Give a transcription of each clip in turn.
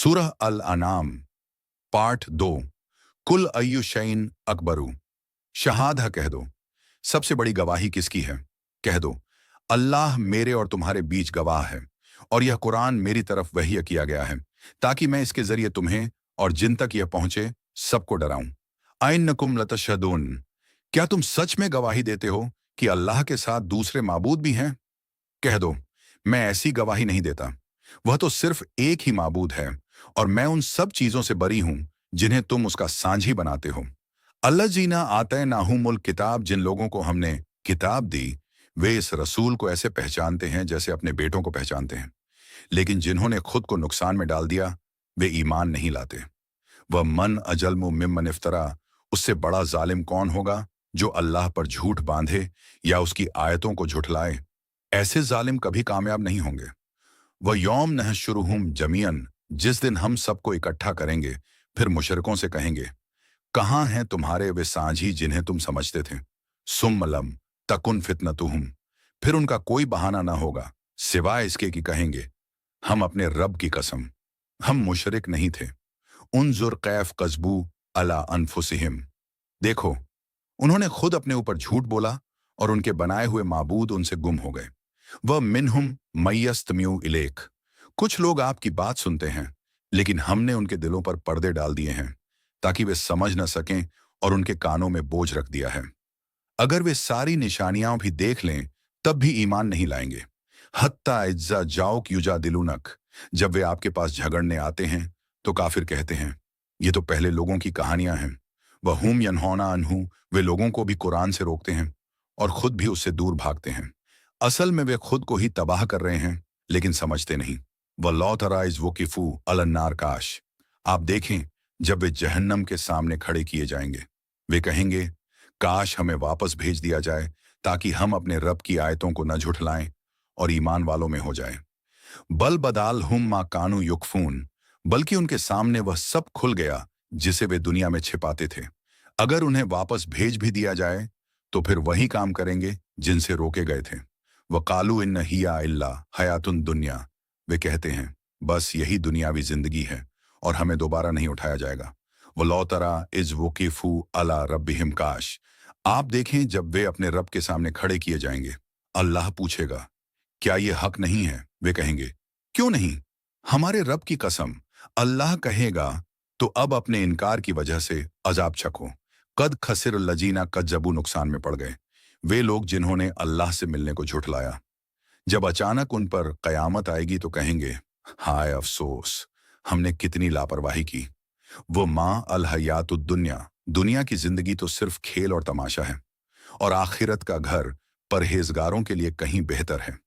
सूरह अल अनाम पार्ट 2। कुल अय्यु शैइन अकबरू। शहादा कह दो, सबसे बड़ी गवाही किसकी है? कह दो, अल्लाह मेरे और तुम्हारे बीच गवाह है, और यह कुरान मेरी तरफ वही किया गया है ताकि मैं इसके जरिए तुम्हें और जिन तक यह पहुंचे सबको डराऊं। आइन्नकुम लतशहदून, क्या तुम सच में गवाही देते हो कि अल्लाह के साथ दूसरे माबूद भी हैं? कह दो, मैं ऐसी गवाही नहीं देता। वह तो सिर्फ एक ही माबूद है, और मैं उन सब चीजों से बरी हूं जिन्हें तुम उसका सांझी बनाते हो। अल्लाह जीना आते नाहुमुल किताब, जिन लोगों को हमने किताब दी वे इस रसूल को ऐसे पहचानते हैं जैसे अपने बेटों को पहचानते हैं, लेकिन जिन्होंने खुद को नुकसान में डाल दिया वे ईमान नहीं लाते। वह मन अजल्मु मिम्मन इफ्तरा, उससे बड़ा जालिम कौन होगा जो अल्लाह पर झूठ बांधे या उसकी आयतों को झुठलाए। ऐसे जालिम कभी कामयाब नहीं होंगे। वह यौम नहशुरुहुम जमीयन, जिस दिन हम सबको इकट्ठा करेंगे, फिर मुशरिकों से कहेंगे, कहाँ हैं तुम्हारे वे सांझी जिन्हें तुम समझते थे? सुम्म लम तकुन फितनतुहुम, फिर उनका कोई बहाना ना होगा सिवाय इसके कि कहेंगे, हम अपने रब की कसम, हम मुशरिक नहीं थे। उनजुर कैफ कस्बू अला अनफुसिहिम, देखो उन्होंने खुद अपने ऊपर झूठ बोला और उनके बनाए हुए माबूद उनसे गुम हो गए। वह मिनहुम मय्यस्तम्यू इलेक, कुछ लोग आपकी बात सुनते हैं, लेकिन हमने उनके दिलों पर पर्दे डाल दिए हैं ताकि वे समझ न सकें, और उनके कानों में बोझ रख दिया है। अगर वे सारी निशानियां भी देख लें तब भी ईमान नहीं लाएंगे। हत्ता इज्जा जाओक युजा दिलुनक, जब वे आपके पास झगड़ने आते हैं तो काफिर कहते हैं, ये तो पहले लोगों की कहानियां हैं। वह हुम यनहौना अनहु, वे लोगों को भी कुरान से रोकते हैं और खुद भी उससे दूर भागते हैं। असल में वे खुद को ही तबाह कर रहे हैं, लेकिन समझते नहीं। वल्लाह तरा इज़ वुकिफू अलन्नार, काश आप देखें जब वे जहन्नम के सामने खड़े किए जाएंगे, वे कहेंगे, काश हमें वापस भेज दिया जाए ताकि हम अपने रब की आयतों को न झुठलाएं और ईमान वालों में हो जाएं। बल बदाल हुम मा कानू युकफून, बल्कि उनके सामने वह सब खुल गया जिसे वे दुनिया में छिपाते थे। अगर उन्हें वापस भेज भी दिया जाए तो फिर वही काम करेंगे जिनसे रोके गए थे। वकालू इन्न हिया इल्ला हयातुन दुनिया, वे कहते हैं बस यही दुनियावी जिंदगी है और हमें दोबारा नहीं उठाया जाएगा। वलौ तरा इज वुकिफू अला रब्बिहिम, काश आप देखें जब वे अपने रब के सामने खड़े किए जाएंगे। अल्लाह पूछेगा, क्या ये हक नहीं है? वे कहेंगे, क्यों नहीं, हमारे रब की कसम। अल्लाह कहेगा, तो अब अपने इनकार की वजह से अजाब चखो। कद खसिर लजीना कज्जबू, नुकसान में पड़ गए वे लोग जिन्होंने अल्लाह से मिलने को झुठलाया। जब अचानक उन पर कयामत आएगी तो कहेंगे, हाय अफसोस, हमने कितनी लापरवाही की। वो माँ अल हयातुद दुनिया, दुनिया की जिंदगी तो सिर्फ खेल और तमाशा है, और आखिरत का घर परहेजगारों के लिए कहीं बेहतर है।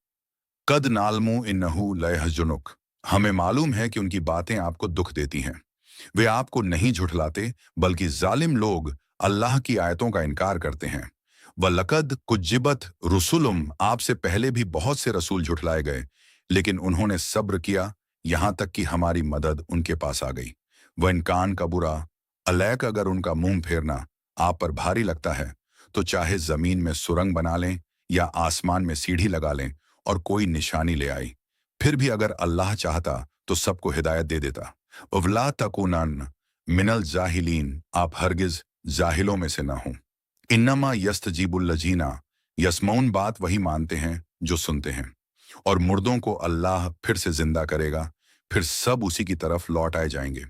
कद नालमू इन्नहू लयहजुनुक, हमें मालूम है कि उनकी बातें आपको दुख देती हैं। वे आपको नहीं झुठलाते, बल्कि जालिम लोग अल्लाह की आयतों का इनकार करते हैं। वलकद कुज्जिबत रुसुलुम, आपसे पहले भी बहुत से रसूल झुठलाए गए, लेकिन उन्होंने सब्र किया यहां तक कि हमारी मदद उनके पास आ गई। वह इनकान का बुरा अलैक, अगर उनका मुंह फेरना आप पर भारी लगता है तो चाहे जमीन में सुरंग बना लें या आसमान में सीढ़ी लगा लें और कोई निशानी ले आई, फिर भी अगर अल्लाह चाहता तो सबको हिदायत दे देता। वला तकुनन मिनल जाहिलीन, आप हरगिज जाहिलों में से न हों। इन्नमा यस्तजीबुल लजीना यसमौन, बात वही मानते हैं जो सुनते हैं, और मुर्दों को अल्लाह फिर से जिंदा करेगा, फिर सब उसी की तरफ लौट आए जाएंगे।